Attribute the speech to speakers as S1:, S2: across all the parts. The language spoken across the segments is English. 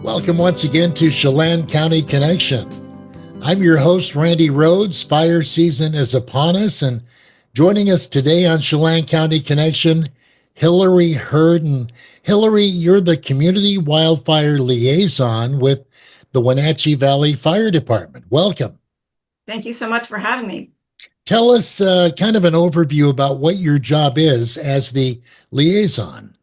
S1: Welcome once again to Chelan County Connection. I'm your host, Randy Rhodes. Fire season is upon us, and joining us today on Chelan County Connection, Hillary Hurd. And Hillary, you're the Community Wildfire Liaison with the Wenatchee Valley Fire Department. Welcome.
S2: Thank you so much for having me.
S1: Tell us kind of an overview about what your job is as the liaison.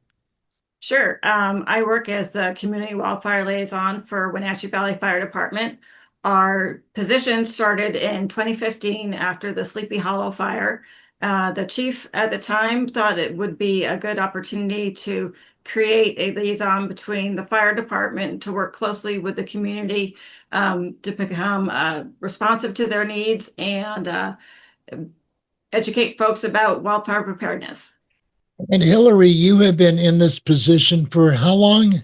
S2: Sure. I work as the Community Wildfire Liaison for Wenatchee Valley Fire Department. Our position started in 2015 after the Sleepy Hollow fire. The chief at the time thought it would be a good opportunity to create a liaison between the fire department to work closely with the community to become responsive to their needs and educate folks about wildfire preparedness.
S1: And Hillary, you have been in this position for how long?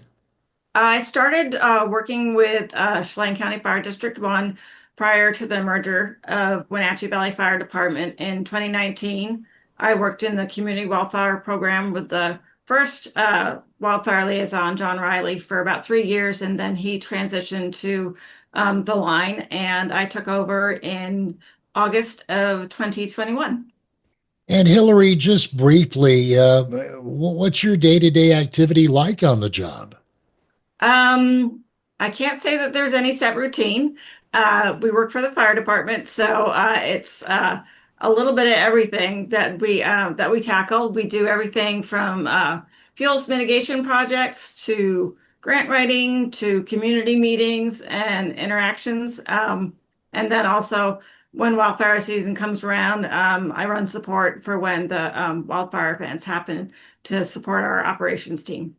S2: I started working with Chelan County Fire District 1 prior to the merger of Wenatchee Valley Fire Department in 2019. I worked in the community wildfire program with the first wildfire liaison, John Riley, for about 3 years, and then he transitioned to the line, and I took over in August of 2021.
S1: And Hillary, just briefly, what's your day-to-day activity like on the job?
S2: I can't say that there's any set routine. We work for the fire department, so it's a little bit of everything that we tackle. We do everything from fuels mitigation projects to grant writing to community meetings and interactions. And then also when wildfire season comes around, I run support for when the wildfire events happen to support our operations team.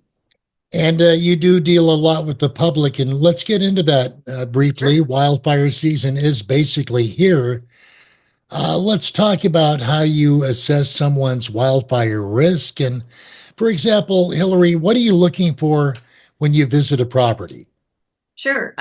S1: And you do deal a lot with the public, and let's get into that briefly.
S2: Sure.
S1: Wildfire season is basically here. Let's talk about how you assess someone's wildfire risk. And for example, Hillary, what are you looking for when you visit a property?
S2: Sure.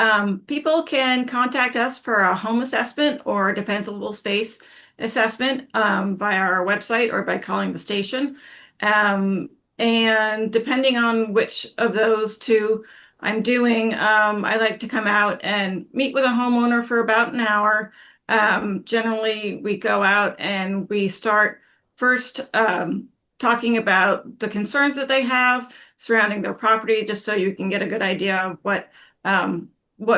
S2: People can contact us for a home assessment or a defensible space assessment via our website or by calling the station. And depending on which of those two I'm doing, I like to come out and meet with a homeowner for about an hour. Generally, we go out and we start first talking about the concerns that they have surrounding their property, just so you can get a good idea of what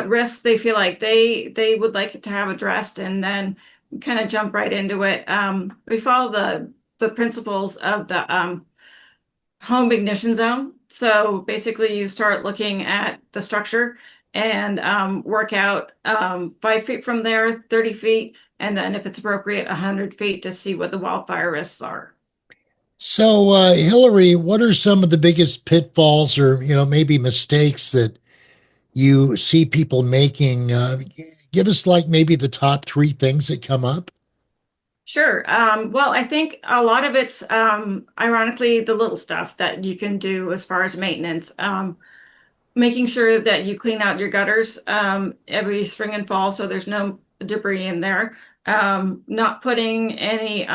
S2: risks they feel like they would like it to have addressed, and then kind of jump right into it. We follow the principles of the home ignition zone. So basically, you start looking at the structure and work out 5 feet from there, 30 feet, and then if it's appropriate, 100 feet to see what the wildfire risks are.
S1: So, Hillary, what are some of the biggest pitfalls or, maybe mistakes that you see people making? Give us like maybe the top 3 things that come up.
S2: Sure. Well, I think a lot of it's ironically the little stuff that you can do as far as maintenance. Making sure that you clean out your gutters every spring and fall so there's no debris in there. Not putting any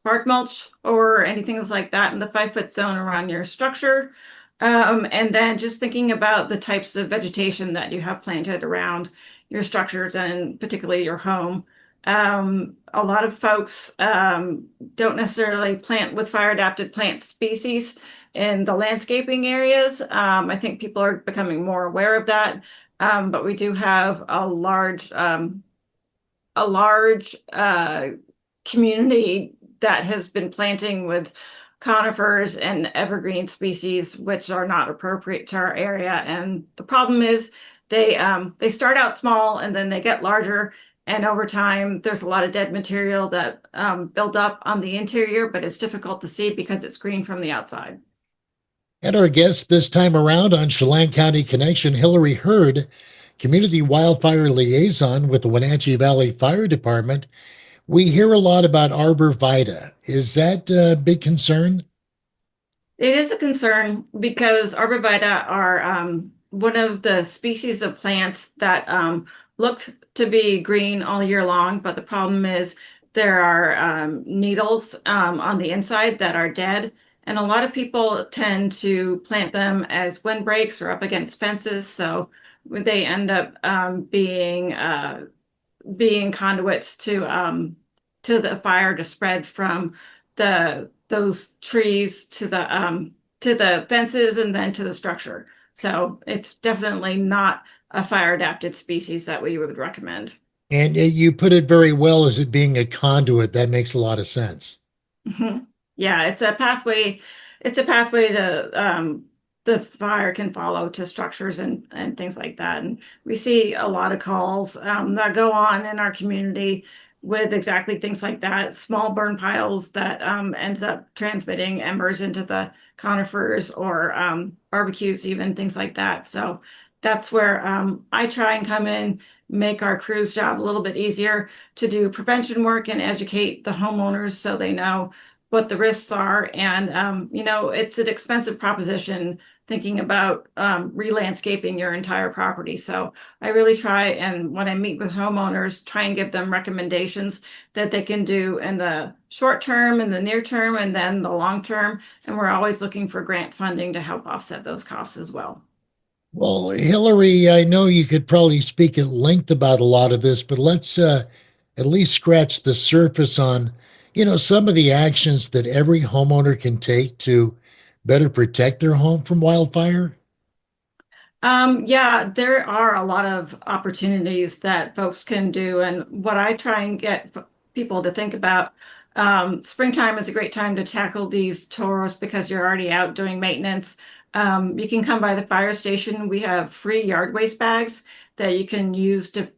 S2: bark mulch or anything like that in the 5-foot zone around your structure. And then just thinking about the types of vegetation that you have planted around your structures and particularly your home. A lot of folks don't necessarily plant with fire adapted plant species in the landscaping areas. I think people are becoming more aware of that. But we do have a large community that has been planting with conifers and evergreen species, which are not appropriate to our area. And the problem is they start out small and then they get larger. And over time, there's a lot of dead material that build up on the interior, but it's difficult to see because it's green from the outside.
S1: And our guest this time around on Chelan County Connection, Hillary Hurd, Community Wildfire Liaison with the Wenatchee Valley Fire Department. We hear a lot about arborvitae. Is that a big concern?
S2: It is a concern because arborvitae are one of the species of plants that look to be green all year long, but the problem is there are needles on the inside that are dead, And a lot of people tend to plant them as windbreaks or up against fences. So they end up being conduits to the fire to spread from those trees to the fences and then to the structure. So it's definitely not a fire adapted species that we would recommend.
S1: And you put it very well as it being a conduit. That makes a lot of sense.
S2: Mhm. Yeah, it's a pathway. It's a pathway to the fire can follow to structures and things like that. And we see a lot of calls that go on in our community with exactly things like that. Small burn piles that ends up transmitting embers into the conifers or barbecues, even things like that. So that's where I try and come in, make our crew's job a little bit easier to do prevention work and educate the homeowners so they know what the risks are. And, it's an expensive proposition thinking about re-landscaping your entire property. So I really try, and when I meet with homeowners, try and give them recommendations that they can do in the short term, in the near term, and then the long term. And we're always looking for grant funding to help offset those costs as well.
S1: Well, Hillary, I know you could probably speak at length about a lot of this, but let's at least scratch the surface on, some of the actions that every homeowner can take to better protect their home from wildfire.
S2: Yeah, there are a lot of opportunities that folks can do. And what I try and get people to think about, springtime is a great time to tackle these chores because you're already out doing maintenance. You can come by the fire station. We have free yard waste bags that you can use to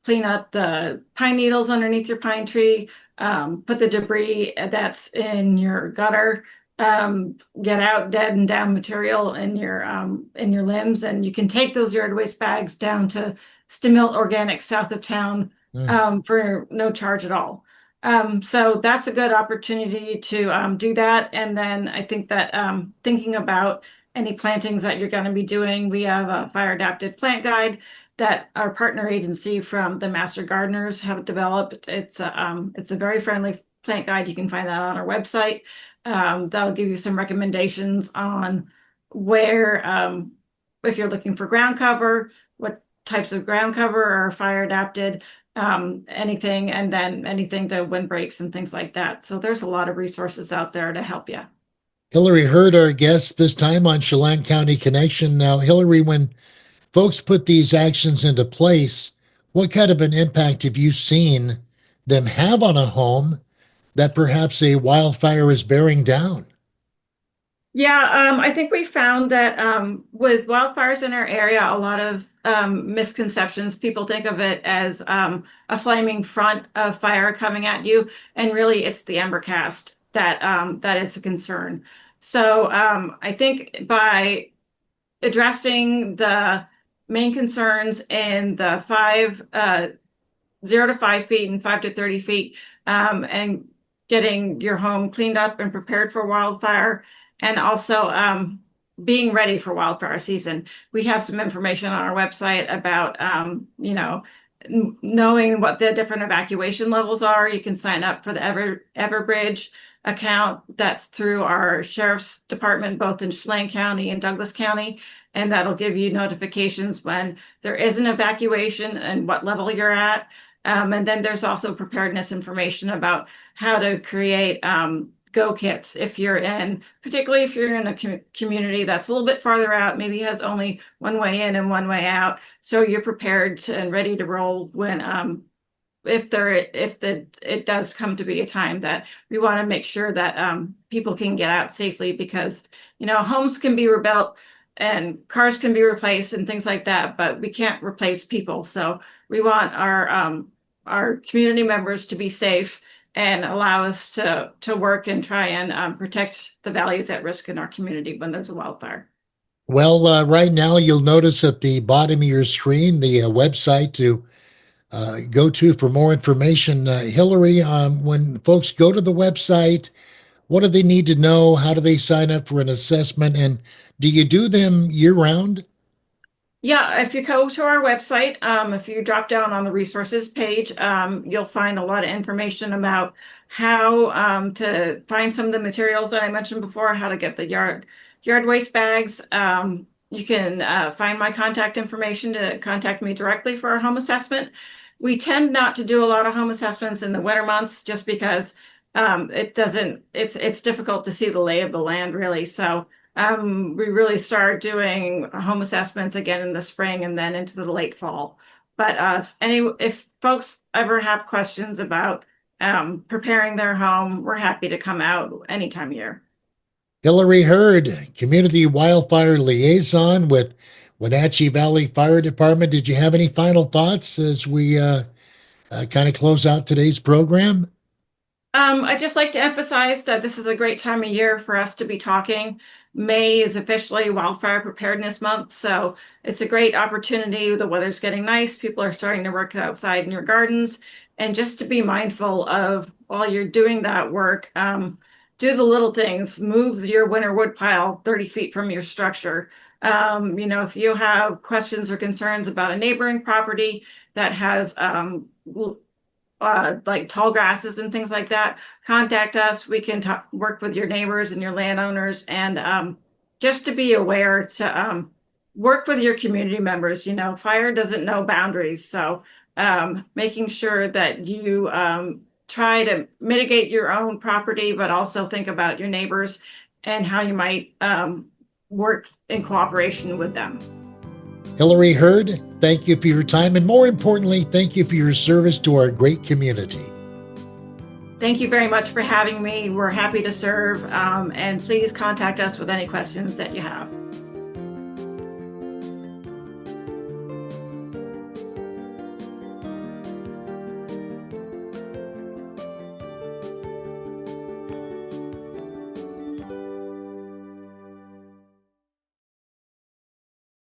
S2: clean up the pine needles underneath your pine tree, put the debris that's in your gutter, get out dead and down material in your limbs, and you can take those yard waste bags down to Stimmilt Organics south of town
S1: Mm.
S2: for no charge at all. So that's a good opportunity to do that. And then I think that thinking about any plantings that you're going to be doing, we have a fire adapted plant guide that our partner agency from the Master Gardeners have developed. It's a very friendly plant guide. You can find that on our website. That'll give you some recommendations on where, if you're looking for ground cover, what types of ground cover are fire adapted, anything, and then anything to windbreaks and things like that. So there's a lot of resources out there to help you.
S1: Hillary heard our guest this time on Chelan County Connection. Now, Hillary, when folks put these actions into place, what kind of an impact have you seen them have on a home that perhaps a wildfire is bearing down?
S2: Yeah, I think we found that with wildfires in our area, a lot of misconceptions. People think of it as a flaming front of fire coming at you, and really it's the ember cast that is a concern. So I think by addressing the main concerns in the 0 to 5 feet and 5 to 30 feet, and getting your home cleaned up and prepared for wildfire, and also being ready for wildfire season. We have some information on our website about, knowing what the different evacuation levels are. You can sign up for the Everbridge account that's through our sheriff's department, both in Chelan County and Douglas County. And that'll give you notifications when there is an evacuation and what level you're at. And then there's also preparedness information about how to create go kits if you're in, particularly if you're in a community that's a little bit farther out, maybe has only one way in and one way out. So you're prepared and ready to roll when it does come to be a time that we want to make sure that people can get out safely, because homes can be rebuilt and cars can be replaced and things like that, but we can't replace people. So we want our community members to be safe and allow us to work and try and protect the values at risk in our community when there's a wildfire.
S1: Well, right now you'll notice at the bottom of your screen the website to go to for more information. Hillary, when folks go to the website, what do they need to know? How do they sign up for an assessment? And do you do them year round?
S2: Yeah, if you go to our website, if you drop down on the resources page, you'll find a lot of information about how to find some of the materials that I mentioned before, how to get the yard waste bags. You can find my contact information to contact me directly for a home assessment. We tend not to do a lot of home assessments in the winter months just because it's difficult to see the lay of the land really. So we really start doing home assessments again in the spring and then into the late fall. But if folks ever have questions about preparing their home, we're happy to come out any time of year.
S1: Hillary Hurd, Community Wildfire Liaison with Wenatchee Valley Fire Department. Did you have any final thoughts as we kind of close out today's program?
S2: I'd just like to emphasize that this is a great time of year for us to be talking. May is officially Wildfire Preparedness Month, so it's a great opportunity. The weather's getting nice. People are starting to work outside in your gardens. And just to be mindful of while you're doing that work, do the little things. Move your winter wood pile 30 feet from your structure. If you have questions or concerns about a neighboring property that has like tall grasses and things like that, contact us. We can work with your neighbors and your landowners, and just to be aware to work with your community members. Fire doesn't know boundaries, so making sure that you try to mitigate your own property, but also think about your neighbors and how you might work in cooperation with them.
S1: Hillary Hurd, thank you for your time, and more importantly, thank you for your service to our great community.
S2: Thank you very much for having me. We're happy to serve, and please contact us with any questions that you have.